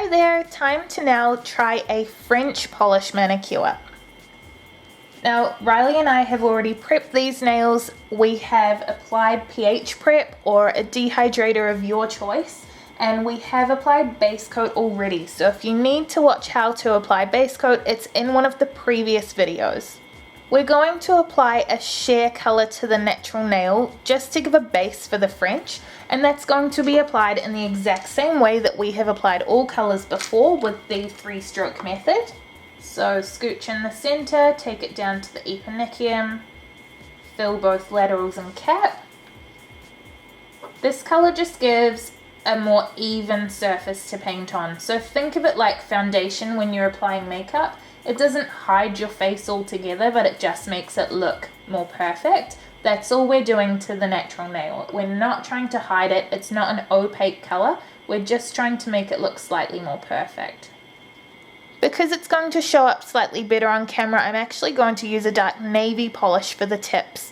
Hi there, time to now try a French polish manicure. Now Riley and I have already prepped these nails. We have applied pH prep or a dehydrator of your choice, and we have applied base coat already. So if you need to watch how to apply base coat, it's in one of the previous videos. We're going to apply a sheer colour to the natural nail just to give a base for the French, and that's going to be applied in the exact same way that we have applied all colours before with the 3-stroke method. So scooch in the centre, take it down to the eponychium, fill both laterals and cap. This colour just gives a more even surface to paint on, so think of it like foundation when you're applying makeup. It doesn't hide your face altogether, but it just makes it look more perfect. That's all we're doing to the natural nail. We're not trying to hide it. It's not an opaque color. We're just trying to make it look slightly more perfect. Because it's going to show up slightly better on camera, I'm actually going to use a dark navy polish for the tips.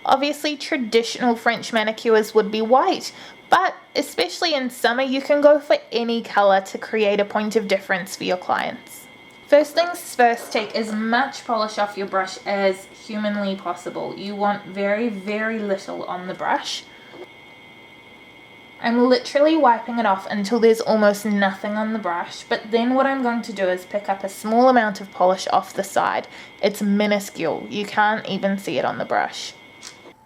Obviously, traditional French manicures would be white, but especially in summer, you can go for any color to create a point of difference for your clients. First things first, take as much polish off your brush as humanly possible. You want very, very little on the brush. I'm literally wiping it off until there's almost nothing on the brush, but then what I'm going to do is pick up a small amount of polish off the side. It's minuscule, you can't even see it on the brush.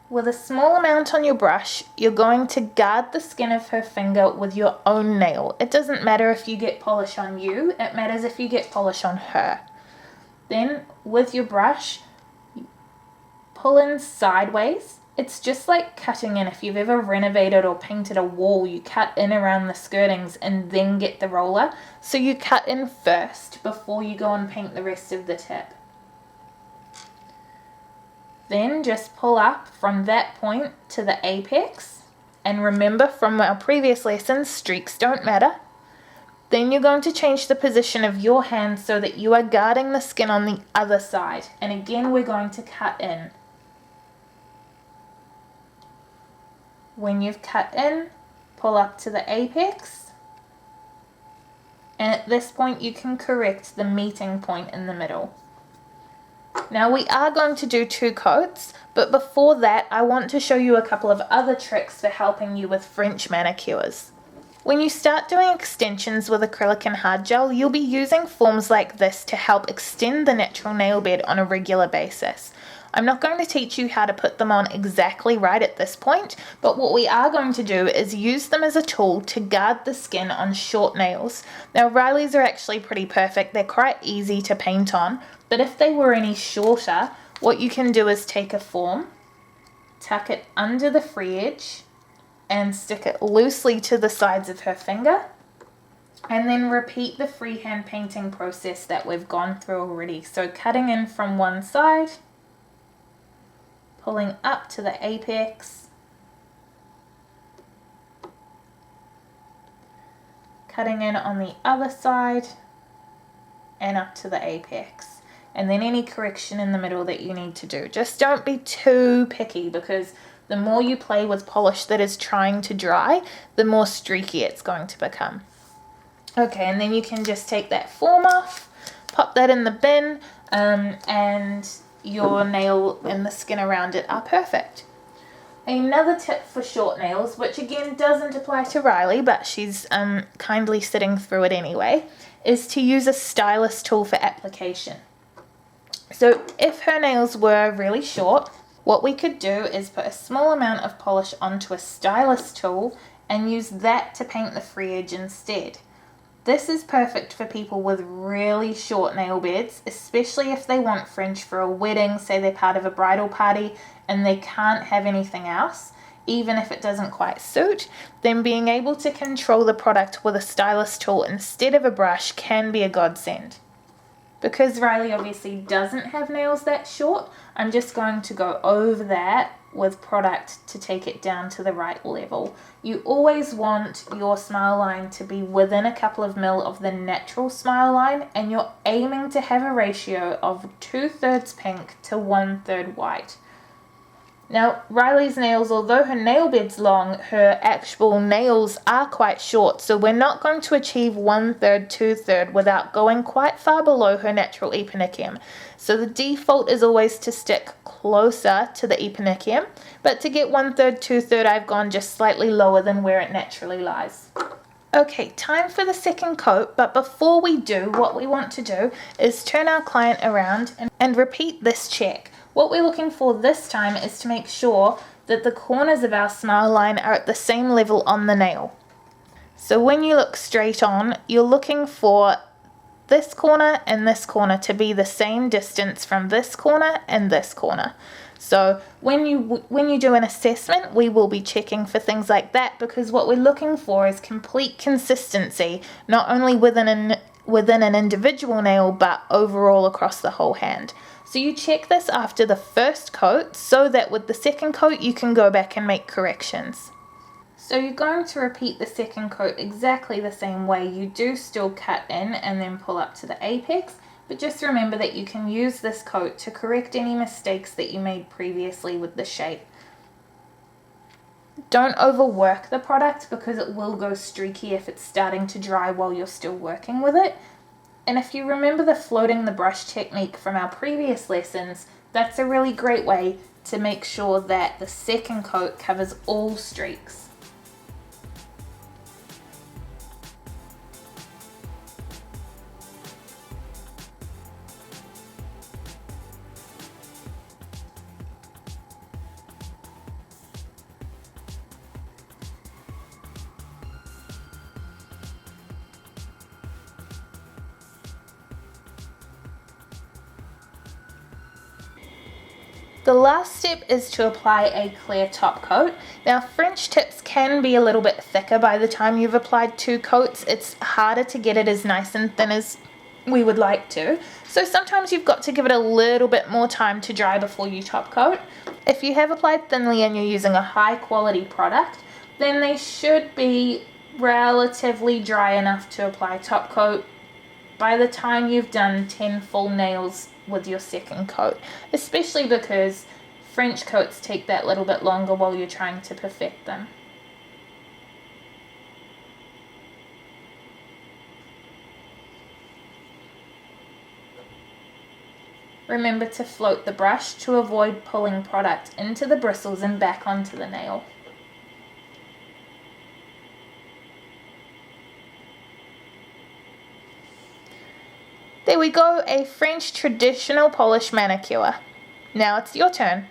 With a small amount on your brush, you're going to guard the skin of her finger with your own nail. It doesn't matter if you get polish on you, it matters if you get polish on her. Then, with your brush, pull in sideways. It's just like cutting in. If you've ever renovated or painted a wall, you cut in around the skirtings and then get the roller. So you cut in first before you go and paint the rest of the tip. Then just pull up from that point to the apex, and remember from our previous lessons, streaks don't matter. Then you're going to change the position of your hand so that you are guarding the skin on the other side, and again we're going to cut in. When you've cut in, pull up to the apex, and at this point you can correct the meeting point in the middle. Now we are going to do 2 coats, but before that I want to show you a couple of other tricks for helping you with French manicures. When you start doing extensions with acrylic and hard gel, you'll be using forms like this to help extend the natural nail bed on a regular basis. I'm not going to teach you how to put them on exactly right at this point, but what we are going to do is use them as a tool to guard the skin on short nails. Now Riley's are actually pretty perfect, they're quite easy to paint on, but if they were any shorter, what you can do is take a form, tuck it under the free edge, and stick it loosely to the sides of her finger, and then repeat the freehand painting process that we've gone through already. So cutting in from one side, pulling up to the apex, cutting in on the other side, and up to the apex. And then any correction in the middle that you need to do. Just don't be too picky, because the more you play with polish that is trying to dry, the more streaky it's going to become. Okay, and then you can just take that form off, pop that in the bin, and your nail and the skin around it are perfect. Another tip for short nails, which again doesn't apply to Riley, but she's kindly sitting through it anyway, is to use a stylus tool for application. So if her nails were really short, what we could do is put a small amount of polish onto a stylus tool and use that to paint the free edge instead. This is perfect for people with really short nail beds, especially if they want French for a wedding, say they're part of a bridal party and they can't have anything else, even if it doesn't quite suit, then being able to control the product with a stylus tool instead of a brush can be a godsend. Because Riley obviously doesn't have nails that short, I'm just going to go over that with product to take it down to the right level. You always want your smile line to be within a couple of mil of the natural smile line, and you're aiming to have a ratio of 2/3 pink to 1/3 white. Now, Riley's nails, although her nail bed's long, her actual nails are quite short, so we're not going to achieve 1/3, 2/3 without going quite far below her natural eponychium. So the default is always to stick closer to the eponychium, but to get 1/3, 2/3, I've gone just slightly lower than where it naturally lies. Okay, time for the second coat, but before we do, what we want to do is turn our client around and repeat this check. What we're looking for this time is to make sure that the corners of our smile line are at the same level on the nail. So when you look straight on, you're looking for this corner and this corner to be the same distance from this corner and this corner. So when you do an assessment, we will be checking for things like that, because what we're looking for is complete consistency, not only within an individual nail, but overall across the whole hand. So you check this after the first coat so that with the second coat you can go back and make corrections. So you're going to repeat the second coat exactly the same way. You do still cut in and then pull up to the apex, but just remember that you can use this coat to correct any mistakes that you made previously with the shape. Don't overwork the product because it will go streaky if it's starting to dry while you're still working with it. And if you remember the floating the brush technique from our previous lessons, that's a really great way to make sure that the second coat covers all streaks. The last step is to apply a clear top coat. Now, French tips can be a little bit thicker by the time you've applied 2 coats. It's harder to get it as nice and thin as we would like to. So sometimes you've got to give it a little bit more time to dry before you top coat. If you have applied thinly and you're using a high quality product, then they should be relatively dry enough to apply top coat by the time you've done 10 full nails with your second coat, especially because French coats take that little bit longer while you're trying to perfect them. Remember to float the brush to avoid pulling product into the bristles and back onto the nail. There we go, a French traditional polish manicure. Now it's your turn.